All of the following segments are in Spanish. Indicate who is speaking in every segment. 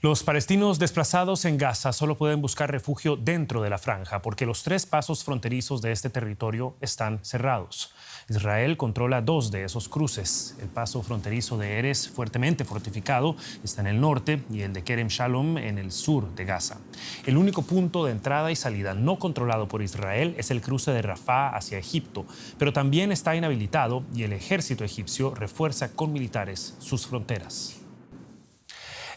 Speaker 1: Los palestinos desplazados en Gaza solo pueden buscar refugio dentro de la franja porque los 3 pasos fronterizos de este territorio están cerrados. Israel controla 2 de esos cruces. El paso fronterizo de Erez, fuertemente fortificado, está en el norte y el de Kerem Shalom en el sur de Gaza. El único punto de entrada y salida no controlado por Israel es el cruce de Rafah hacia Egipto, pero también está inhabilitado y el ejército egipcio refuerza con militares sus fronteras.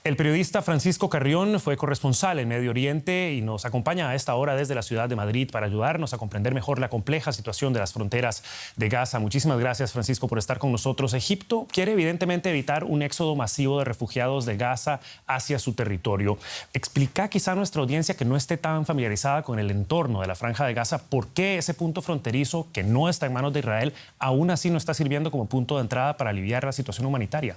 Speaker 1: El periodista Francisco Carrión fue corresponsal en Medio Oriente y nos acompaña a esta hora desde la ciudad de Madrid para ayudarnos a comprender mejor la compleja situación de las fronteras de Gaza. Muchísimas gracias, Francisco, por estar con nosotros. Egipto quiere evidentemente evitar un éxodo masivo de refugiados de Gaza hacia su territorio. Explica quizá a nuestra audiencia que no esté tan familiarizada con el entorno de la Franja de Gaza, por qué ese punto fronterizo que no está en manos de Israel aún así no está sirviendo como punto de entrada para aliviar la situación humanitaria.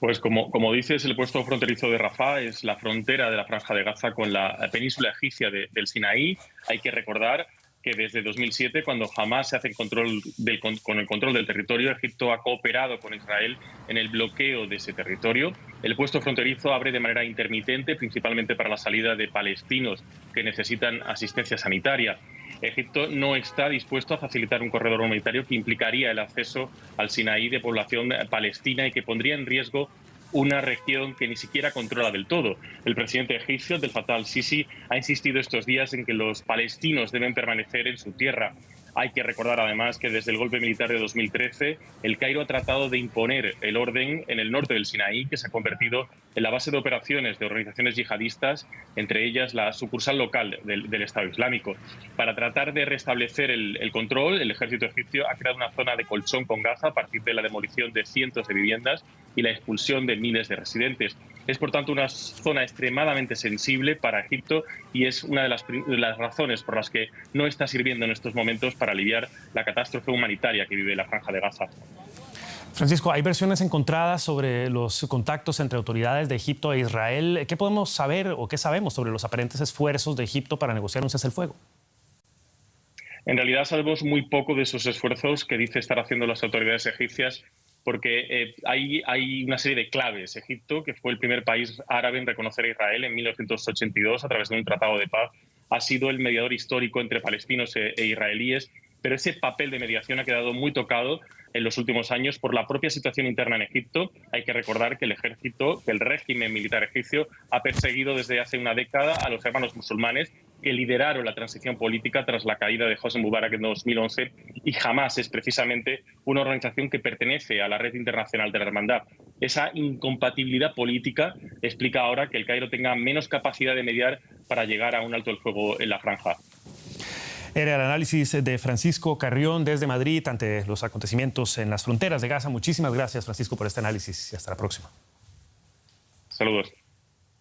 Speaker 2: Pues como dices, el puesto fronterizo de Rafah es la frontera de la Franja de Gaza con la península egipcia del Sinaí. Hay que recordar que desde 2007, cuando Hamás se hace con el control del territorio, Egipto ha cooperado con Israel en el bloqueo de ese territorio. El puesto fronterizo abre de manera intermitente, principalmente para la salida de palestinos que necesitan asistencia sanitaria. Egipto no está dispuesto a facilitar un corredor humanitario que implicaría el acceso al Sinaí de población palestina y que pondría en riesgo una región que ni siquiera controla del todo. El presidente egipcio, Abdel Fattah al-Sisi, ha insistido estos días en que los palestinos deben permanecer en su tierra. Hay que recordar además que desde el golpe militar de 2013, el Cairo ha tratado de imponer el orden en el norte del Sinaí, que se ha convertido en la base de operaciones de organizaciones yihadistas, entre ellas la sucursal local del Estado Islámico. Para tratar de restablecer el control, el ejército egipcio ha creado una zona de colchón con Gaza a partir de la demolición de cientos de viviendas y la expulsión de miles de residentes. Es, por tanto, una zona extremadamente sensible para Egipto y es una de las razones por las que no está sirviendo en estos momentos para aliviar la catástrofe humanitaria que vive la Franja de Gaza.
Speaker 1: Francisco, hay versiones encontradas sobre los contactos entre autoridades de Egipto e Israel. ¿Qué podemos saber o qué sabemos sobre los aparentes esfuerzos de Egipto para negociar un cese el fuego?
Speaker 2: En realidad sabemos muy poco de esos esfuerzos que dice estar haciendo las autoridades egipcias, porque hay una serie de claves. Egipto, que fue el primer país árabe en reconocer a Israel en 1982 a través de un tratado de paz, ha sido el mediador histórico entre palestinos e israelíes, pero ese papel de mediación ha quedado muy tocado en los últimos años por la propia situación interna en Egipto. Hay que recordar que el régimen militar egipcio ha perseguido desde hace una década a los hermanos musulmanes que lideraron la transición política tras la caída de Hosni Mubarak en 2011, y Hamás es precisamente una organización que pertenece a la red internacional de la hermandad. Esa incompatibilidad política explica ahora que el Cairo tenga menos capacidad de mediar para llegar a un alto el fuego en la franja.
Speaker 1: Era el análisis de Francisco Carrión desde Madrid ante los acontecimientos en las fronteras de Gaza. Muchísimas gracias, Francisco, por este análisis y hasta la próxima.
Speaker 2: Saludos.